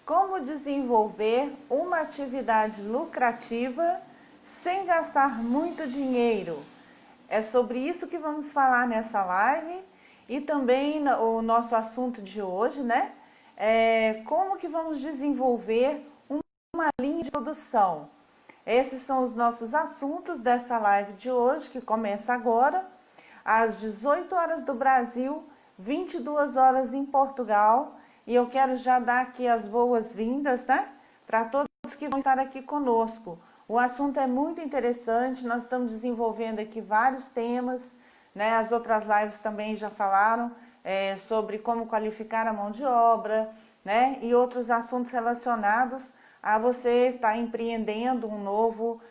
Como desenvolver uma atividade lucrativa sem gastar muito dinheiro? É sobre isso que vamos falar nessa live e também o nosso assunto de hoje, né? Como que vamos desenvolver uma linha de produção. Esses são os nossos assuntos dessa live de hoje, que começa agora, às 18 horas do Brasil, 22 horas em Portugal. E eu quero já dar aqui as boas-vindas, né, para todos que vão estar aqui conosco. O assunto é muito interessante, nós estamos desenvolvendo aqui vários temas, né? As outras lives também já falaram sobre como qualificar a mão de obra, né? E outros assuntos relacionados a você estar empreendendo um novo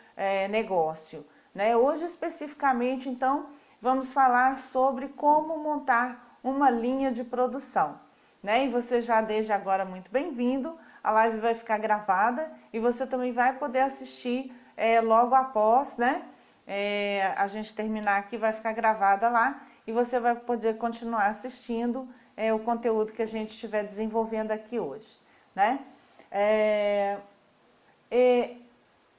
negócio, né? Hoje especificamente, então, vamos falar sobre como montar uma linha de produção, né? E você já desde agora muito bem-vindo. A live vai ficar gravada e você também vai poder assistir logo após, né? A gente terminar aqui, vai ficar gravada lá e você vai poder continuar assistindo o conteúdo que a gente estiver desenvolvendo aqui hoje, né?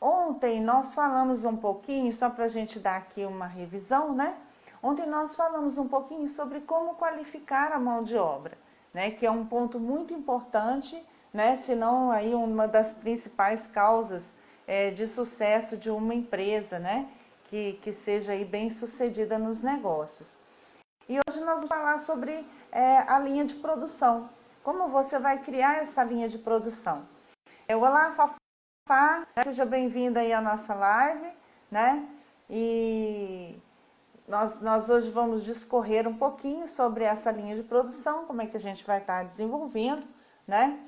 Ontem nós falamos um pouquinho, só para a gente dar aqui uma revisão, né? Ontem nós falamos um pouquinho sobre como qualificar a mão de obra, né? Que é um ponto muito importante, né? Se não aí uma das principais causas de sucesso de uma empresa, né? Que seja aí bem sucedida nos negócios. E hoje nós vamos falar sobre a linha de produção. Como você vai criar essa linha de produção? Olá, Fafá, seja bem-vinda aí à nossa live, né? E nós hoje vamos discorrer um pouquinho sobre essa linha de produção, como é que a gente vai estar desenvolvendo, né?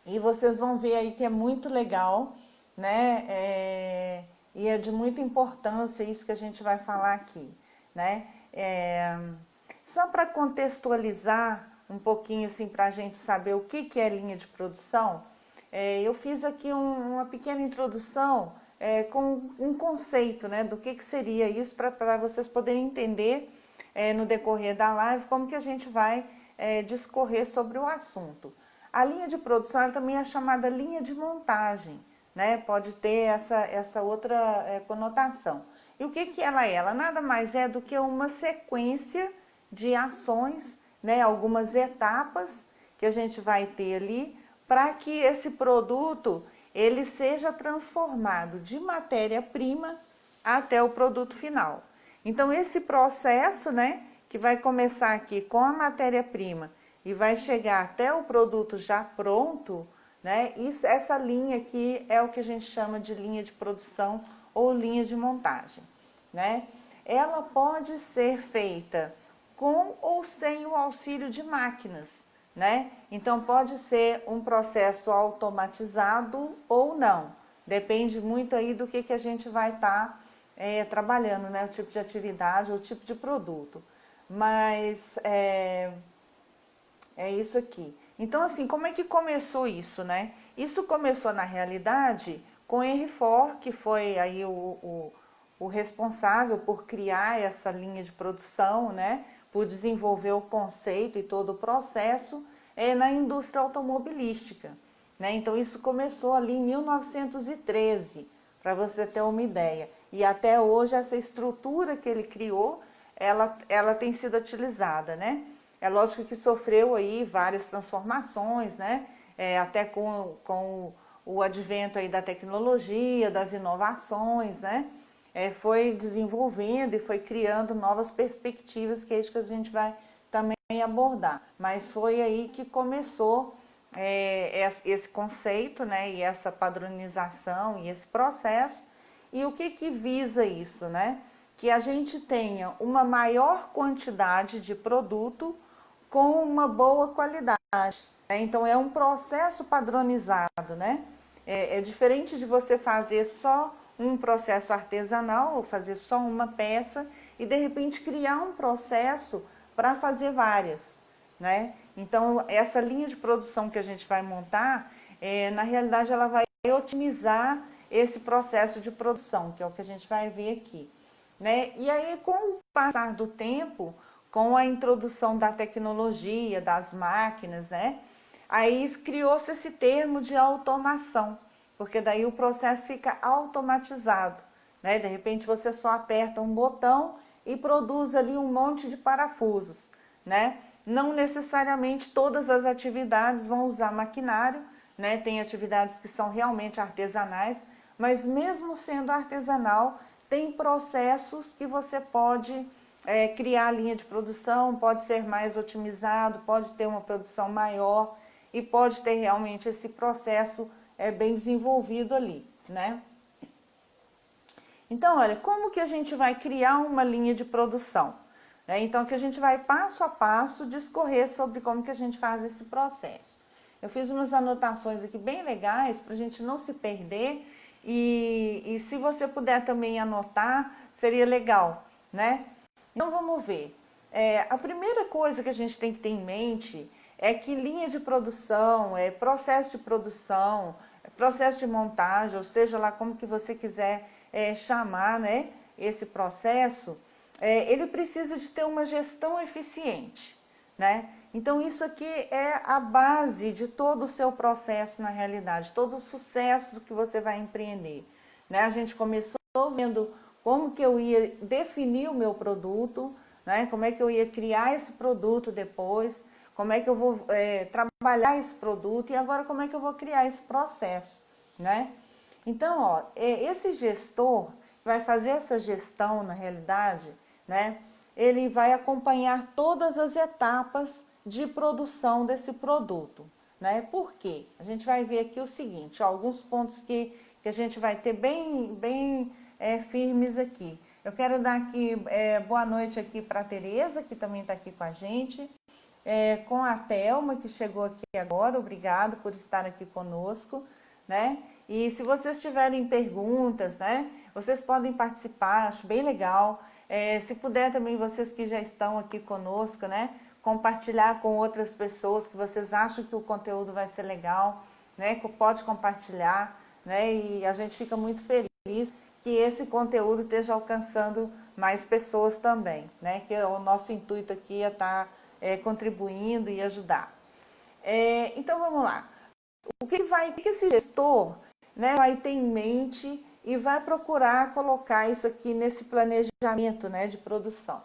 E vocês vão ver aí que é muito legal, né? E é de muita importância isso que a gente vai falar aqui, né? Só para contextualizar um pouquinho assim para a gente saber o que é linha de produção, eu fiz aqui uma pequena introdução com um conceito, né, do que seria isso para vocês poderem entender no decorrer da live como que a gente vai discorrer sobre o assunto. A linha de produção ela também é chamada linha de montagem, né? Pode ter essa outra conotação. E o que ela é? Ela nada mais é do que uma sequência de ações, né? Algumas etapas que a gente vai ter ali para que esse produto ele seja transformado de matéria-prima até o produto final. Então esse processo, né, que vai começar aqui com a matéria-prima e vai chegar até o produto já pronto, né? Essa linha aqui é o que a gente chama de linha de produção ou linha de montagem, né? Ela pode ser feita com ou sem o auxílio de máquinas, né? Então pode ser um processo automatizado ou não. Depende muito aí do que a gente vai estar trabalhando, né? O tipo de atividade, o tipo de produto. Mas é isso aqui. Então, assim, como é que começou isso, né? Isso começou, na realidade, com Henry Ford, que foi aí o responsável por criar essa linha de produção, né? Por desenvolver o conceito e todo o processo na indústria automobilística, né? Então, isso começou ali em 1913, para você ter uma ideia. E até hoje, essa estrutura que ele criou, ela tem sido utilizada, né? É lógico que sofreu aí várias transformações, né? Até com o advento aí da tecnologia, das inovações, né? Foi desenvolvendo e foi criando novas perspectivas, que é isso que a gente vai também abordar. Mas foi aí que começou esse conceito, né? E essa padronização e esse processo. E o que visa isso, né? Que a gente tenha uma maior quantidade de produto com uma boa qualidade. Então é um processo padronizado, né? É diferente de você fazer só um processo artesanal ou fazer só uma peça e de repente criar um processo para fazer várias, né? Então essa linha de produção que a gente vai montar, na realidade ela vai otimizar esse processo de produção, que é o que a gente vai ver aqui, né? E aí com o passar do tempo, com a introdução da tecnologia, das máquinas, né? Aí criou-se esse termo de automação, porque daí o processo fica automatizado, né? De repente você só aperta um botão e produz ali um monte de parafusos, né? Não necessariamente todas as atividades vão usar maquinário, né? Tem atividades que são realmente artesanais, mas mesmo sendo artesanal, tem processos que você pode criar a linha de produção, pode ser mais otimizado, pode ter uma produção maior e pode ter realmente esse processo bem desenvolvido ali, né? Então, olha, como que a gente vai criar uma linha de produção? Então, que a gente vai passo a passo discorrer sobre como que a gente faz esse processo. Eu fiz umas anotações aqui bem legais para a gente não se perder e se você puder também anotar, seria legal, né? Então, vamos ver. A primeira coisa que a gente tem que ter em mente é que linha de produção, processo de produção, processo de montagem, ou seja lá como que você quiser chamar, né, esse processo, ele precisa de ter uma gestão eficiente, né? Então isso aqui é a base de todo o seu processo na realidade, todo o sucesso que você vai empreender, né? A gente começou vendo como que eu ia definir o meu produto, né? Como é que eu ia criar esse produto depois, como é que eu vou trabalhar esse produto e agora como é que eu vou criar esse processo, né? Então, ó, esse gestor vai fazer essa gestão na realidade, né? Ele vai acompanhar todas as etapas de produção desse produto, né? Por quê? A gente vai ver aqui o seguinte, ó, alguns pontos que a gente vai ter bem firmes aqui. Eu quero dar aqui boa noite aqui para a Tereza, que também está aqui com a gente, com a Thelma, que chegou aqui agora, obrigado por estar aqui conosco, né? E se vocês tiverem perguntas, né, vocês podem participar, acho bem legal. Se puder também, vocês que já estão aqui conosco, né, compartilhar com outras pessoas que vocês acham que o conteúdo vai ser legal, né, pode compartilhar, né, e a gente fica muito feliz que esse conteúdo esteja alcançando mais pessoas também, né, que o nosso intuito aqui é estar contribuindo e ajudar. Então vamos lá. O que esse gestor, né, vai ter em mente e vai procurar colocar isso aqui nesse planejamento, né, de produção?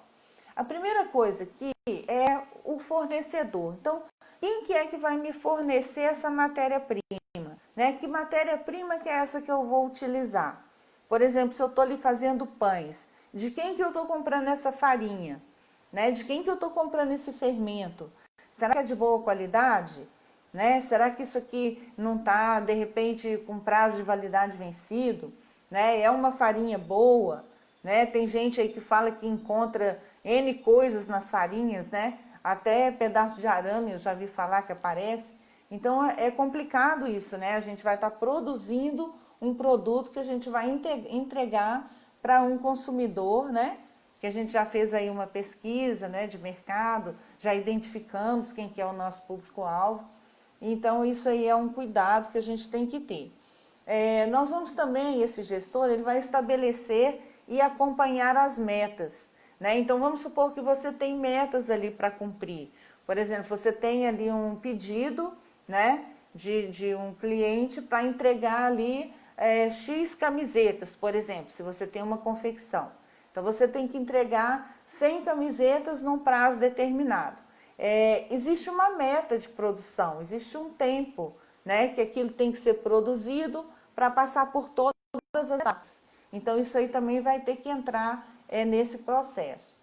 A primeira coisa aqui é o fornecedor. Então, quem que é que vai me fornecer essa matéria-prima? Né? Que matéria-prima que é essa que eu vou utilizar? Por exemplo, se eu estou ali fazendo pães, de quem que eu estou comprando essa farinha? Né? De quem que eu estou comprando esse fermento? Será que é de boa qualidade? Né? Será que isso aqui não está, de repente, com prazo de validade vencido? Né? É uma farinha boa? Né? Tem gente aí que fala que encontra N coisas nas farinhas, né? Até pedaço de arame eu já vi falar que aparece. Então é complicado isso, né? A gente vai estar produzindo um produto que a gente vai entregar para um consumidor, né? Que a gente já fez aí uma pesquisa, né, de mercado, já identificamos quem que é o nosso público-alvo. Então isso aí é um cuidado que a gente tem que ter. Nós vamos também, esse gestor, ele vai estabelecer e acompanhar as metas, né? Então vamos supor que você tem metas ali para cumprir. Por exemplo, você tem ali um pedido, né, de um cliente para entregar ali X camisetas, por exemplo, se você tem uma confecção. Então você tem que entregar 100 camisetas num prazo determinado. Existe uma meta de produção, existe um tempo, né, que aquilo tem que ser produzido para passar por todas as etapas. Então isso aí também vai ter que entrar nesse processo.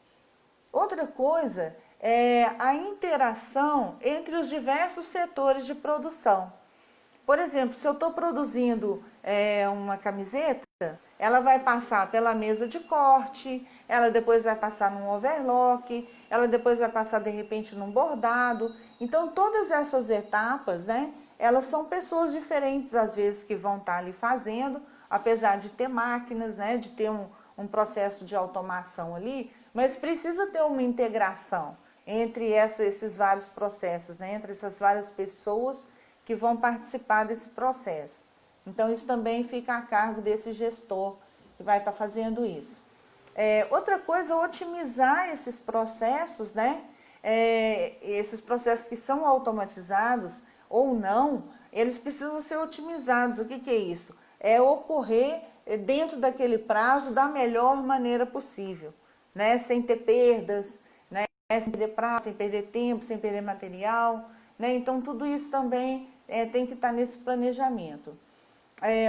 Outra coisa é a interação entre os diversos setores de produção. Por exemplo, se eu estou produzindo uma camiseta, ela vai passar pela mesa de corte, ela depois vai passar num overlock, ela depois vai passar de repente num bordado. Então todas essas etapas, né, elas são pessoas diferentes às vezes que vão estar ali fazendo, apesar de ter máquinas, né, de ter um processo de automação ali, mas precisa ter uma integração entre esses vários processos, né, entre essas várias pessoas que vão participar desse processo. Então, isso também fica a cargo desse gestor que vai estar fazendo isso. Outra coisa, otimizar esses processos, né? Esses processos que são automatizados, ou não, eles precisam ser otimizados. O que que é isso? É ocorrer dentro daquele prazo da melhor maneira possível, né? Sem ter perdas, né? Sem perder prazo, sem perder tempo, sem perder material, né? Então, tudo isso também tem que estar nesse planejamento.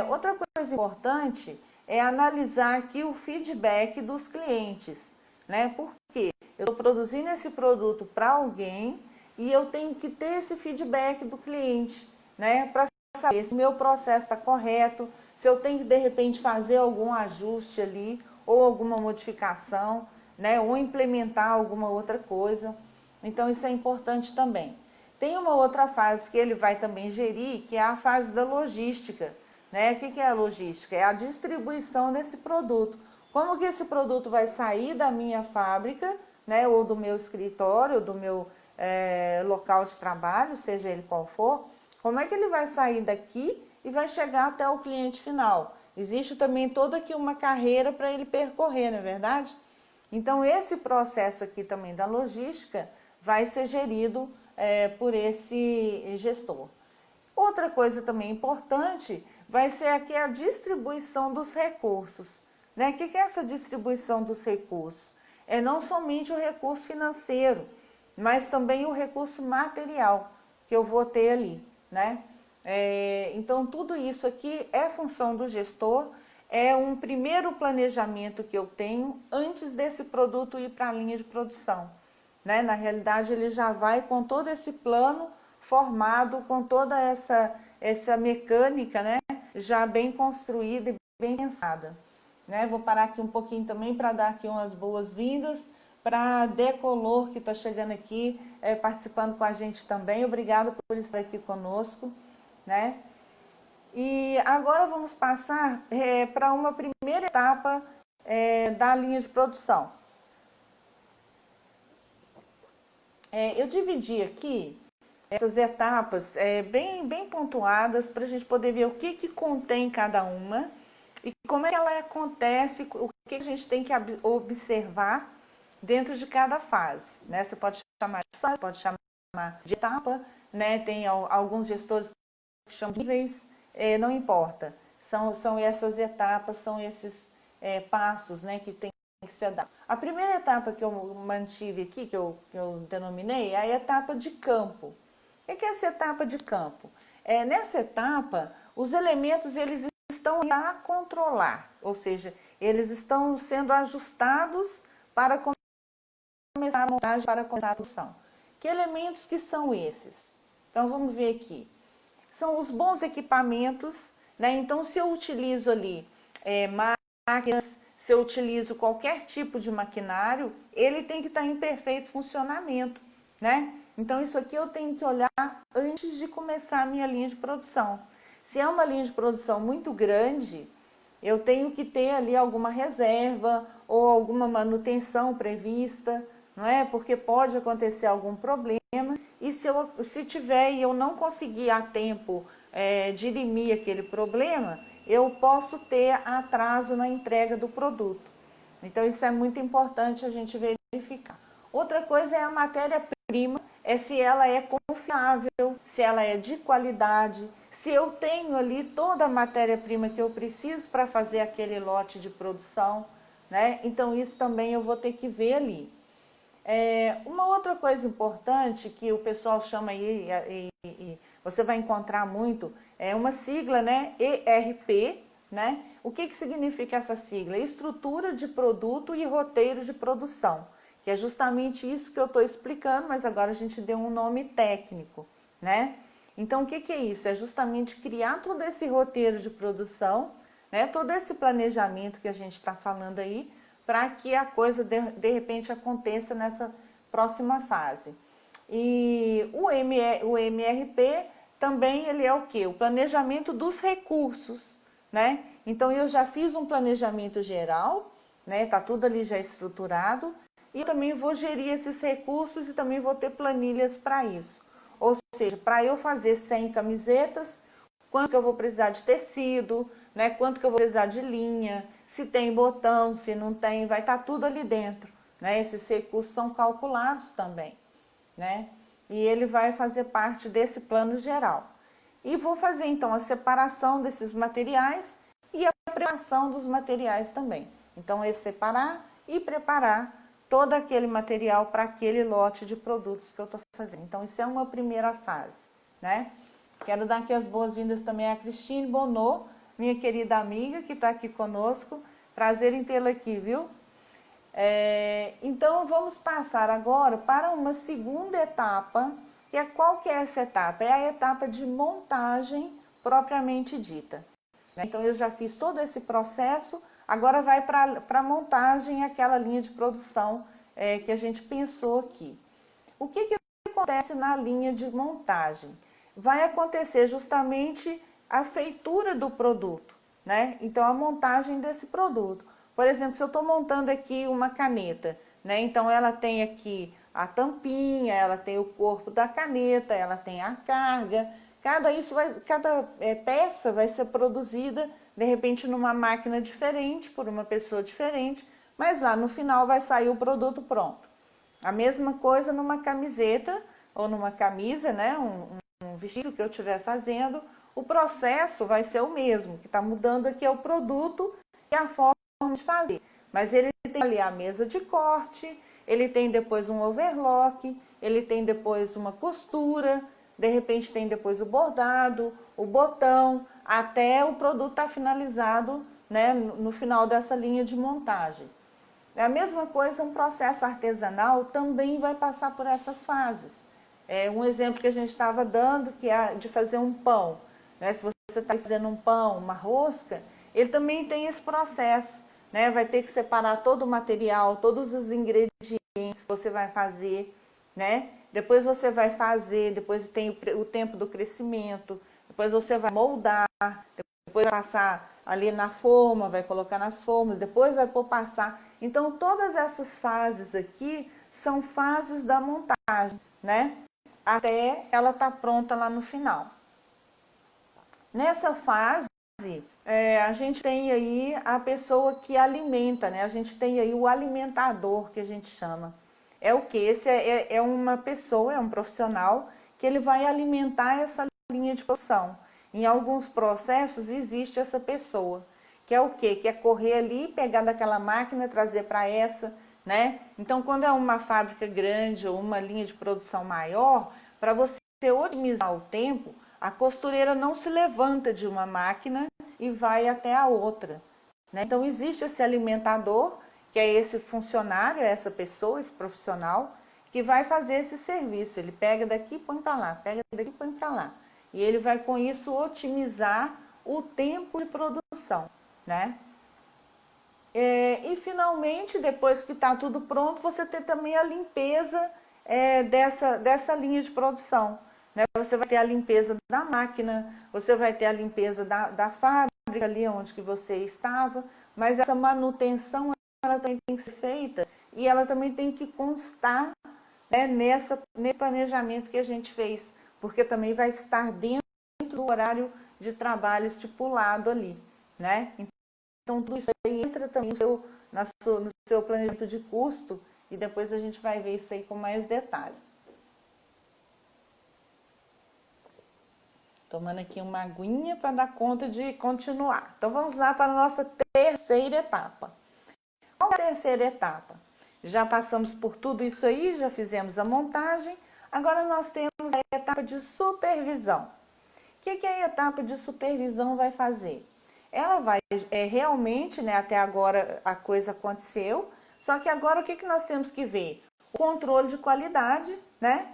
Outra coisa importante é analisar aqui o feedback dos clientes, né? Por quê? Eu estou produzindo esse produto para alguém e eu tenho que ter esse feedback do cliente, né? Para saber se o meu processo está correto, se eu tenho que, de repente, fazer algum ajuste ali, ou alguma modificação, né? Ou implementar alguma outra coisa. Então, isso é importante também. Tem uma outra fase que ele vai também gerir, que é a fase da logística, né? O que é a logística? É a distribuição desse produto. Como que esse produto vai sair da minha fábrica, né? Ou do meu escritório, do meu local de trabalho, seja ele qual for, como é que ele vai sair daqui e vai chegar até o cliente final? Existe também toda aqui uma carreira para ele percorrer, não é verdade? Então, esse processo aqui também da logística vai ser gerido por esse gestor. Outra coisa também importante vai ser aqui a distribuição dos recursos, né? O que é essa distribuição dos recursos? É não somente o recurso financeiro, mas também o recurso material que eu vou ter ali, né? Então, tudo isso aqui é função do gestor, é um primeiro planejamento que eu tenho antes desse produto ir para a linha de produção, né? Na realidade, ele já vai com todo esse plano formado, com toda essa mecânica, né? Já bem construída e bem pensada, né? Vou parar aqui um pouquinho também para dar aqui umas boas-vindas para a Decolor, que está chegando aqui, participando com a gente também. Obrigada por estar aqui conosco, né? E agora vamos passar para uma primeira etapa da linha de produção. Eu dividi aqui essas etapas bem pontuadas para a gente poder ver o que contém cada uma e como é que ela acontece, o que a gente tem que observar dentro de cada fase, né? Você pode chamar de fase, pode chamar de etapa, né? Tem alguns gestores que chamam de níveis, não importa. São essas etapas, são esses passos, né, que tem que ser dado. A primeira etapa que eu mantive aqui, que eu denominei, é a etapa de campo. O que é essa etapa de campo? Nessa etapa, os elementos eles estão a controlar, ou seja, eles estão sendo ajustados para começar a montagem, para começar a produção. Que elementos que são esses? Então, vamos ver aqui. São os bons equipamentos, né? Então, se eu utilizo ali máquinas, se eu utilizo qualquer tipo de maquinário, ele tem que estar em perfeito funcionamento, né? Então, isso aqui eu tenho que olhar antes de começar a minha linha de produção. Se é uma linha de produção muito grande, eu tenho que ter ali alguma reserva ou alguma manutenção prevista, não é? Porque pode acontecer algum problema e se tiver e eu não conseguir a tempo dirimir aquele problema, eu posso ter atraso na entrega do produto. Então, isso é muito importante a gente verificar. Outra coisa é a matéria-prima, se ela é confiável, se ela é de qualidade, se eu tenho ali toda a matéria-prima que eu preciso para fazer aquele lote de produção, né? Então, isso também eu vou ter que ver ali. Uma outra coisa importante que o pessoal chama aí, e você vai encontrar muito, é uma sigla, né? ERP, né? O que significa essa sigla? Estrutura de produto e roteiro de produção, que é justamente isso que eu estou explicando, mas agora a gente deu um nome técnico, né? Então, o que é isso? É justamente criar todo esse roteiro de produção, né? Todo esse planejamento que a gente está falando aí, para que a coisa de repente aconteça nessa próxima fase. E o MRP também ele é o quê? O planejamento dos recursos, né? Então eu já fiz um planejamento geral, né? Tá tudo ali já estruturado e eu também vou gerir esses recursos e também vou ter planilhas para isso. Ou seja, para eu fazer 100 camisetas, quanto que eu vou precisar de tecido, né? Quanto que eu vou precisar de linha, se tem botão, se não tem, vai estar tudo ali dentro, né? Esses recursos são calculados também, né? e ele vai fazer parte desse plano geral. E vou fazer então a separação desses materiais e a preparação dos materiais também. Então é separar e preparar todo aquele material para aquele lote de produtos que eu estou fazendo. Então isso é uma primeira fase, né? Quero dar aqui as boas-vindas também à Cristine Bonot, minha querida amiga que está aqui conosco. Prazer em tê-la aqui, viu? Então vamos passar agora para uma segunda etapa, que é qual que é essa etapa? É a etapa de montagem propriamente dita. Então eu já fiz todo esse processo, agora vai para a montagem, aquela linha de produção que a gente pensou aqui. O que acontece na linha de montagem? Vai acontecer justamente a feitura do produto, né? Então a montagem desse produto. Por exemplo, se eu estou montando aqui uma caneta, né? Então ela tem aqui a tampinha, ela tem o corpo da caneta, ela tem a carga. Cada peça vai ser produzida, de repente, numa máquina diferente, por uma pessoa diferente, mas lá no final vai sair o produto pronto. A mesma coisa numa camiseta ou numa camisa, né? Um vestido que eu estiver fazendo, o processo vai ser o mesmo. O que está mudando aqui é o produto e a forma de fazer. Mas ele tem ali a mesa de corte, ele tem depois um overlock, ele tem depois uma costura, de repente tem depois o bordado, o botão, até o produto estar finalizado, né, no final dessa linha de montagem. É a mesma coisa, um processo artesanal também vai passar por essas fases. Um exemplo que a gente estava dando, que é de fazer um pão. Né? Se você está fazendo um pão, uma rosca, ele também tem esse processo. Né? Vai ter que separar todo o material, todos os ingredientes que você vai fazer. Né? Depois você vai fazer, depois tem o tempo do crescimento, depois você vai moldar, depois vai passar ali na forma, vai colocar nas formas, depois vai pôr passar. Então, todas essas fases aqui são fases da montagem, né? Até ela estar pronta lá no final. Nessa fase, a gente tem aí a pessoa que alimenta, né? A gente tem aí o alimentador, que a gente chama. É o que? Esse é uma pessoa, é um profissional, que ele vai alimentar essa linha de produção. Em alguns processos existe essa pessoa, que é o quê? Que é correr ali, pegar daquela máquina, trazer para essa, né? Então, quando é uma fábrica grande ou uma linha de produção maior, para você otimizar o tempo, a costureira não se levanta de uma máquina e vai até a outra, né? Então, existe esse alimentador, que é esse funcionário, é essa pessoa, esse profissional, que vai fazer esse serviço. Ele pega daqui e põe para lá, pega daqui e põe para lá. E ele vai, com isso, otimizar o tempo de produção, né? E, finalmente, depois que está tudo pronto, você tem também a limpeza dessa linha de produção. Né? Você vai ter a limpeza da máquina, você vai ter a limpeza da fábrica, ali onde que você estava, mas essa manutenção, ela também tem que ser feita e ela também tem que constar, né, nesse planejamento que a gente fez, porque também vai estar dentro do horário de trabalho estipulado ali, né? Então, tudo isso aí entra também no seu planejamento de custo e depois a gente vai ver isso aí com mais detalhe. Tomando aqui uma aguinha para dar conta de continuar. Então, vamos lá para a nossa terceira etapa. Qual é a terceira etapa? Já passamos por tudo isso aí, já fizemos a montagem, agora nós temos a etapa de supervisão. O que a etapa de supervisão vai fazer? Ela vai realmente, né, até agora a coisa aconteceu, só que agora o que nós temos que ver? O controle de qualidade, né?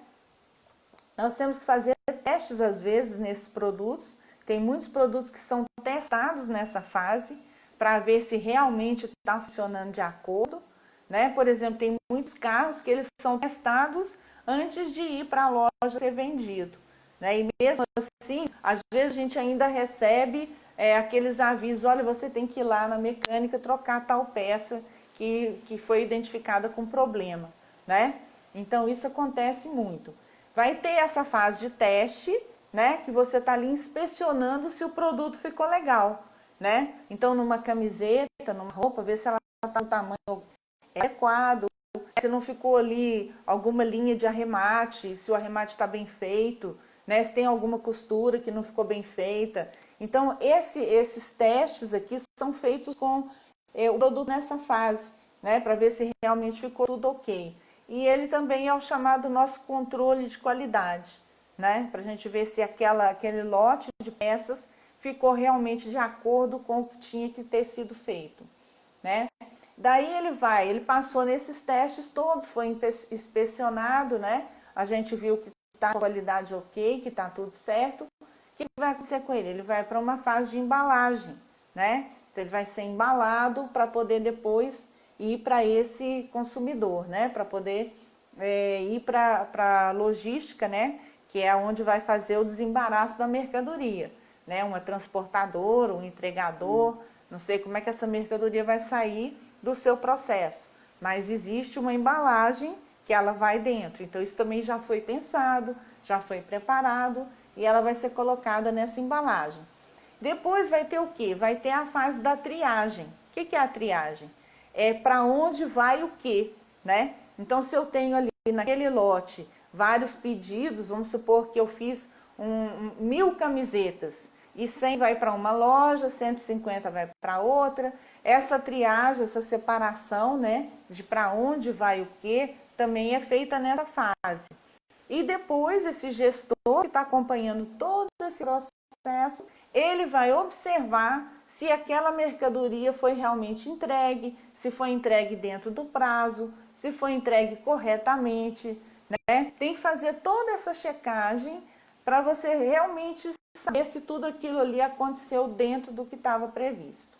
Nós temos que fazer testes às vezes nesses produtos, tem muitos produtos que são testados nessa fase, para ver se realmente está funcionando de acordo, né? Por exemplo, tem muitos carros que eles são testados antes de ir para a loja ser vendido, né? E mesmo assim, às vezes a gente ainda recebe aqueles avisos, olha, você tem que ir lá na mecânica trocar tal peça que foi identificada com problema, né? Então, isso acontece muito. Vai ter essa fase de teste, né? Que você está ali inspecionando se o produto ficou legal, né? Então, numa camiseta, numa roupa, ver se ela está no tamanho adequado, Se não ficou ali alguma linha de arremate, se o arremate está bem feito, né? Se tem alguma costura que não ficou bem feita. Então, esses testes aqui são feitos com o produto nessa fase, né? Para ver se realmente ficou tudo ok. E ele também é o chamado nosso controle de qualidade, né? Para a gente ver se aquele lote de peças ficou realmente de acordo com o que tinha que ter sido feito, né? Daí ele passou nesses testes todos, foi inspecionado, né? A gente viu que está com qualidade ok, que está tudo certo. O que vai acontecer com ele? Ele vai para uma fase de embalagem, né? Então ele vai ser embalado para poder depois ir para esse consumidor, né? Para poder ir para a logística, né? Que é onde vai fazer o desembaraço da mercadoria, né? Uma transportadora, um entregador, não sei como é que essa mercadoria vai sair do seu processo, mas existe uma embalagem que ela vai dentro, então isso também já foi pensado, já foi preparado e ela vai ser colocada nessa embalagem. Depois vai ter o quê? Vai ter a fase da triagem. O que é a triagem? É para onde vai o quê, né? Então, se eu tenho ali naquele lote vários pedidos, vamos supor que eu fiz 1000 camisetas e 100 vai para uma loja, 150 vai para outra. Essa triagem, essa separação, né, de para onde vai o quê, também é feita nessa fase. E depois esse gestor que está acompanhando todo esse processo, ele vai observar se aquela mercadoria foi realmente entregue, se foi entregue dentro do prazo, se foi entregue corretamente, né? Tem que fazer toda essa checagem para você realmente saber se tudo aquilo ali aconteceu dentro do que estava previsto,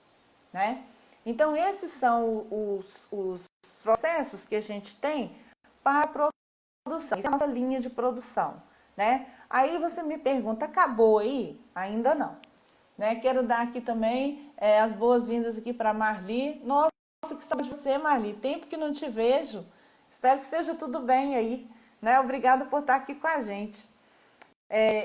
né? Então, esses são os processos que a gente tem para a produção. Essa é a nossa linha de produção, né? Aí você me pergunta, acabou aí? Ainda não. Né? Quero dar aqui também as boas-vindas aqui para a Marli. Nossa, que saudade de você, Marli. Tempo que não te vejo. Espero que esteja tudo bem aí, né? Obrigada por estar aqui com a gente.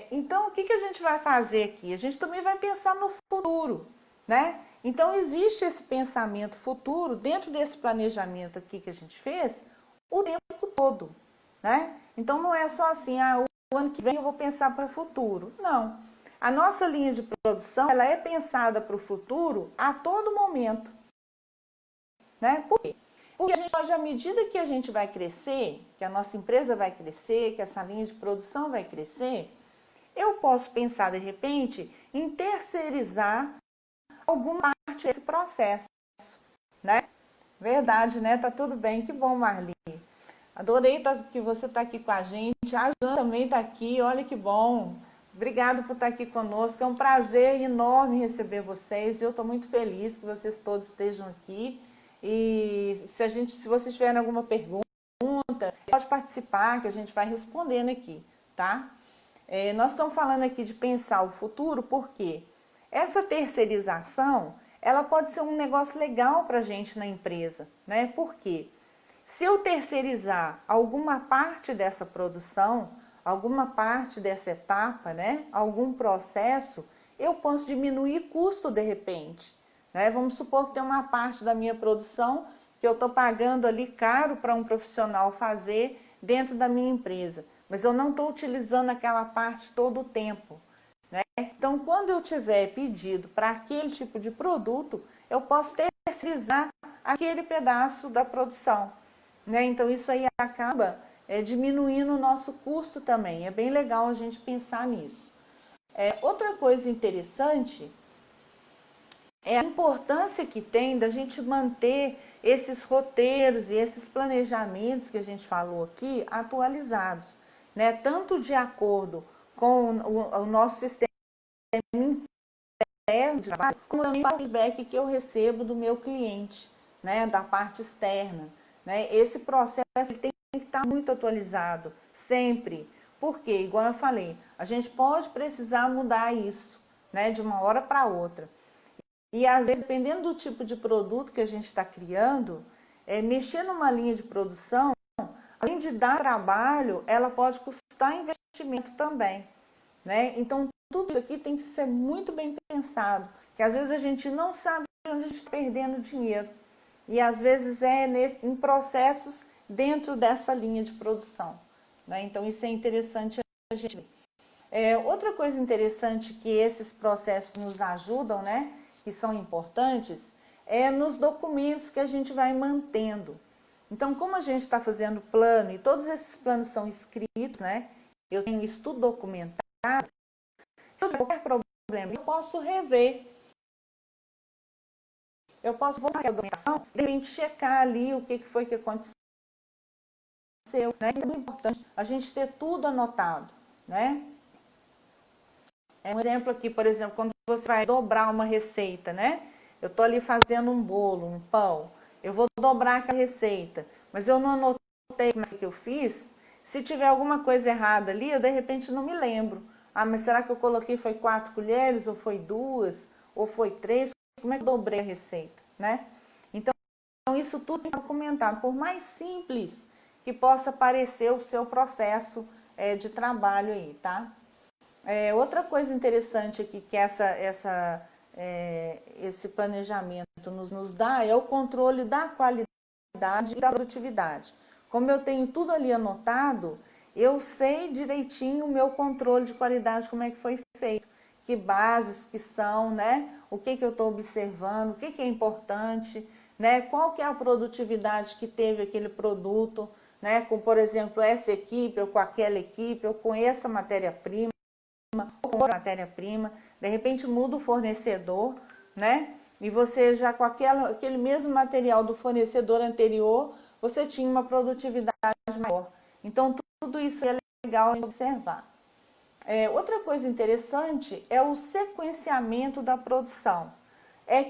Então, o que a gente vai fazer aqui? A gente também vai pensar no futuro, né? Então, existe esse pensamento futuro dentro desse planejamento aqui que a gente fez o tempo todo, né? Então, não é só assim, o ano que vem eu vou pensar para o futuro. Não. A nossa linha de produção, ela é pensada para o futuro a todo momento, né? Por quê? Porque a gente pode, à medida que a gente vai crescer, que a nossa empresa vai crescer, que essa linha de produção vai crescer, eu posso pensar, de repente, em terceirizar alguma parte desse processo, né? Verdade, né? Tá tudo bem, que bom, Marli. Adorei que você está aqui com a gente, a Jana também está aqui, olha que bom. Obrigada por estar aqui conosco, é um prazer enorme receber vocês, eu estou muito feliz que vocês todos estejam aqui. E se vocês tiverem alguma pergunta, pode participar que a gente vai respondendo aqui, tá? Nós estamos falando aqui de pensar o futuro porque essa terceirização, ela pode ser um negócio legal para a gente na empresa, né? Por quê? Se eu terceirizar alguma parte dessa produção, alguma parte dessa etapa, né? Algum processo, eu posso diminuir custo de repente. Né? Vamos supor que tem uma parte da minha produção que eu estou pagando ali caro para um profissional fazer dentro da minha empresa, mas eu não estou utilizando aquela parte todo o tempo. Né? Então, quando eu tiver pedido para aquele tipo de produto, eu posso terceirizar aquele pedaço da produção. Né? Então, isso aí acaba diminuindo o nosso custo também. É bem legal a gente pensar nisso. Outra coisa interessante é a importância que tem da gente manter esses roteiros e esses planejamentos que a gente falou aqui atualizados, né? Tanto de acordo com o nosso sistema interno de trabalho, como também o feedback que eu recebo do meu cliente, né? Da parte externa. Né? Esse processo tem que estar muito atualizado, sempre. Porque, igual eu falei, a gente pode precisar mudar isso, né? De uma hora para outra. E às vezes, dependendo do tipo de produto que a gente está criando, mexer numa linha de produção, além de dar trabalho, ela pode custar investimento também. Né? Então, tudo isso aqui tem que ser muito bem pensado, que às vezes a gente não sabe onde a gente está perdendo dinheiro. E às vezes em processos dentro dessa linha de produção, né? Então isso é interessante a gente ver. Outra coisa interessante que esses processos nos ajudam, né, que são importantes, é nos documentos que a gente vai mantendo. Então, como a gente está fazendo plano, e todos esses planos são escritos, né, eu tenho isso tudo documentado, se eu tiver qualquer problema, eu posso rever. Eu posso voltar à documentação, de repente checar ali o que foi que aconteceu, né? É muito importante a gente ter tudo anotado, né? Um exemplo aqui, por exemplo, quando você vai dobrar uma receita, né? Eu estou ali fazendo um bolo, um pão, eu vou dobrar aquela receita, mas eu não anotei como é que eu fiz. Se tiver alguma coisa errada ali, eu de repente não me lembro. Ah, mas será que eu coloquei foi 4 colheres, ou foi 2, ou foi 3? Como é que eu dobrei a receita, né? Então, isso tudo tem que ser documentado, por mais simples que possa parecer o seu processo de trabalho aí, tá? Outra coisa interessante aqui que esse planejamento nos dá é o controle da qualidade e da produtividade. Como eu tenho tudo ali anotado, eu sei direitinho o meu controle de qualidade, como é que foi feito, que bases que são, né? O que eu estou observando, o que é importante, né? Qual que é a produtividade que teve aquele produto, né? Com, por exemplo, essa equipe, ou com aquela equipe, ou com essa matéria-prima, ou matéria-prima, de repente muda o fornecedor, né? E você já com aquele mesmo material do fornecedor anterior, você tinha uma produtividade maior. Então, tudo isso é legal de observar. Outra coisa interessante é o sequenciamento da produção.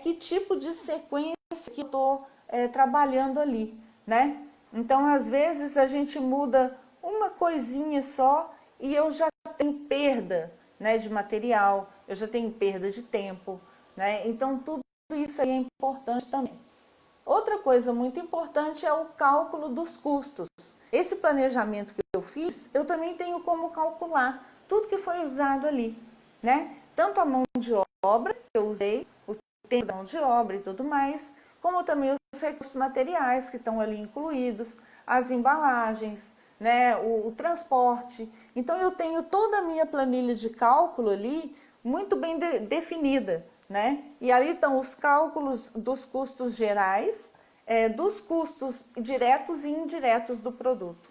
Que tipo de sequência que eu estou trabalhando ali, né? Então, às vezes, a gente muda uma coisinha só e eu já tenho perda, né, de material, eu já tenho perda de tempo, né? Então, tudo isso aí é importante também. Outra coisa muito importante é o cálculo dos custos. Esse planejamento que eu fiz, eu também tenho como calcular tudo que foi usado ali, né? Tanto a mão de obra que eu usei, o tempo da mão de obra e tudo mais, como também os recursos materiais que estão ali incluídos, as embalagens, né, o transporte. Então eu tenho toda a minha planilha de cálculo ali muito bem definida, né? E ali estão os cálculos dos custos gerais, dos custos diretos e indiretos do produto,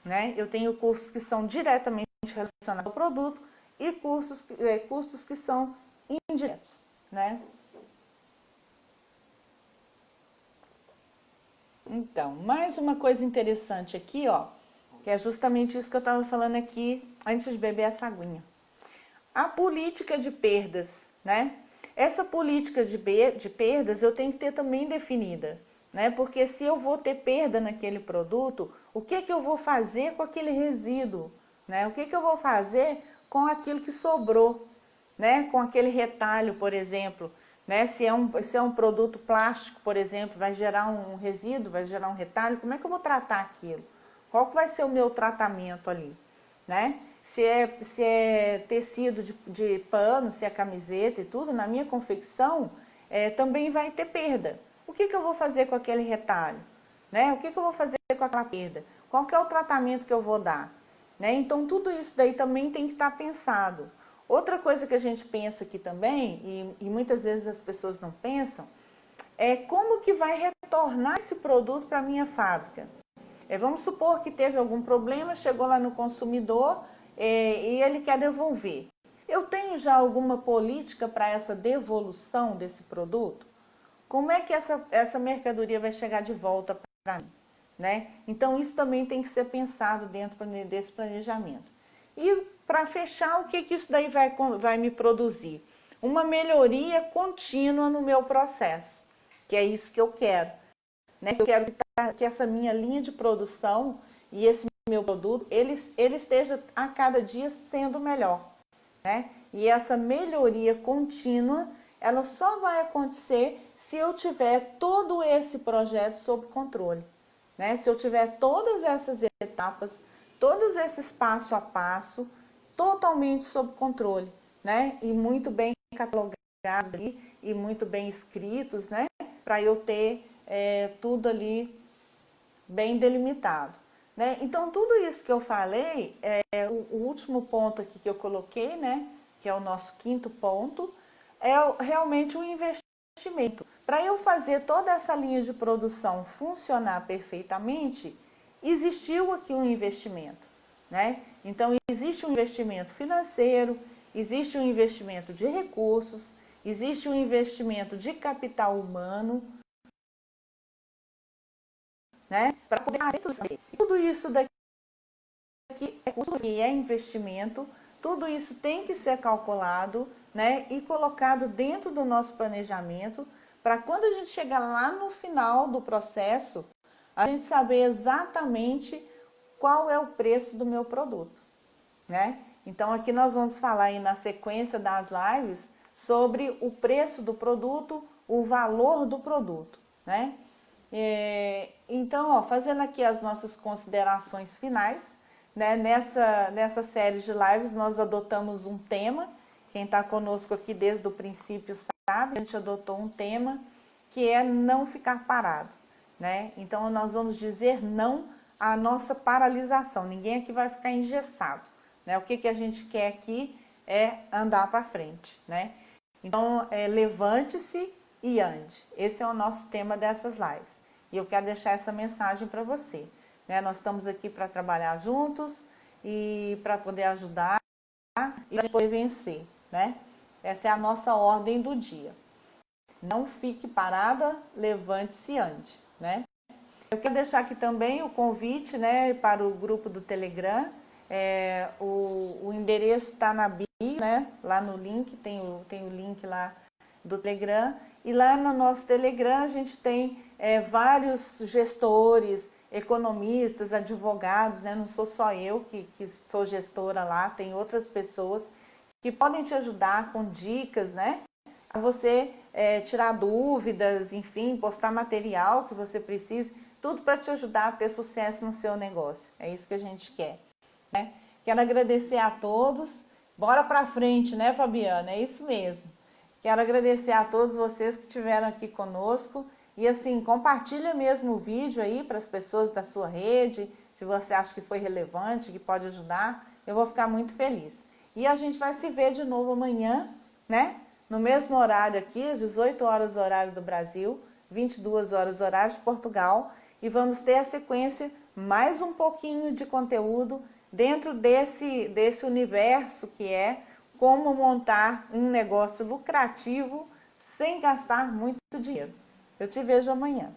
né? Eu tenho custos que são diretamente relacionados ao produto e custos que são indiretos, né? Então, mais uma coisa interessante aqui, ó, que é justamente isso que eu estava falando aqui antes de beber essa aguinha. A política de perdas, né? Essa política de perdas eu tenho que ter também definida, né? Porque se eu vou ter perda naquele produto, o que eu vou fazer com aquele resíduo, né? O que eu vou fazer com aquilo que sobrou, né? Com aquele retalho, por exemplo, né? Se é um produto plástico, por exemplo, vai gerar um resíduo, vai gerar um retalho, como é que eu vou tratar aquilo? Qual que vai ser o meu tratamento ali, né? Se é tecido de pano, se é camiseta e tudo, na minha confecção também vai ter perda. O que eu vou fazer com aquele retalho? Né? O que eu vou fazer com aquela perda? Qual que é o tratamento que eu vou dar? Né? Então, tudo isso daí também tem que estar pensado. Outra coisa que a gente pensa aqui também, e muitas vezes as pessoas não pensam, é como que vai retornar esse produto para a minha fábrica. Vamos supor que teve algum problema, chegou lá no consumidor e ele quer devolver. Eu tenho já alguma política para essa devolução desse produto? Como é que essa mercadoria vai chegar de volta para mim, né? Então, isso também tem que ser pensado dentro desse planejamento. E, para fechar, o que isso daí vai me produzir? Uma melhoria contínua no meu processo, que é isso que eu quero, né? Eu quero que essa minha linha de produção e esse meu produto, ele esteja a cada dia sendo melhor, né? E essa melhoria contínua, ela só vai acontecer se eu tiver todo esse projeto sob controle, né? Se eu tiver todas essas etapas, todos esses passo a passo, totalmente sob controle, né? E muito bem catalogados ali, e muito bem escritos, né? Para eu ter tudo ali bem delimitado, né? Então, tudo isso que eu falei, o último ponto aqui que eu coloquei, né, que é o nosso quinto ponto, é realmente o investimento. Para eu fazer toda essa linha de produção funcionar perfeitamente, existiu aqui um investimento, né? Então, existe um investimento financeiro, existe um investimento de recursos, existe um investimento de capital humano, né? Para poder fazer tudo isso. Tudo isso daqui é custo e é investimento, tudo isso tem que ser calculado, né? E colocado dentro do nosso planejamento, para quando a gente chegar lá no final do processo, a gente saber exatamente qual é o preço do meu produto, né? Então aqui nós vamos falar aí na sequência das lives sobre o preço do produto, o valor do produto, né? Então, ó, fazendo aqui as nossas considerações finais, né? Nessa série de lives nós adotamos um tema, quem está conosco aqui desde o princípio sabe, a gente adotou um tema que é não ficar parado, né? Então nós vamos dizer não à nossa paralisação, ninguém aqui vai ficar engessado, né? O que a gente quer aqui é andar para frente, né? Então, levante-se e ande. Esse é o nosso tema dessas lives. E eu quero deixar essa mensagem para você, né? Nós estamos aqui para trabalhar juntos e para poder ajudar e para poder vencer, né? Essa é a nossa ordem do dia. Não fique parada, levante-se e ande, né? Eu quero deixar aqui também o convite, né, para o grupo do Telegram. O endereço está na bio, né? Lá no link, tem o link lá do Telegram. E lá no nosso Telegram a gente tem vários gestores, economistas, advogados, né? Não sou só eu que sou gestora lá, tem outras pessoas que podem te ajudar com dicas, né? A você tirar dúvidas, enfim, postar material que você precise, tudo para te ajudar a ter sucesso no seu negócio. É isso que a gente quer, né? Quero agradecer a todos. Bora para frente, né, Fabiana? É isso mesmo. Quero agradecer a todos vocês que estiveram aqui conosco. E assim, compartilha mesmo o vídeo aí para as pessoas da sua rede, se você acha que foi relevante, que pode ajudar. Eu vou ficar muito feliz. E a gente vai se ver de novo amanhã, né? No mesmo horário aqui, às 18 horas horário do Brasil, 22 horas horário de Portugal, e vamos ter a sequência, mais um pouquinho de conteúdo dentro desse universo que é como montar um negócio lucrativo sem gastar muito dinheiro. Eu te vejo amanhã.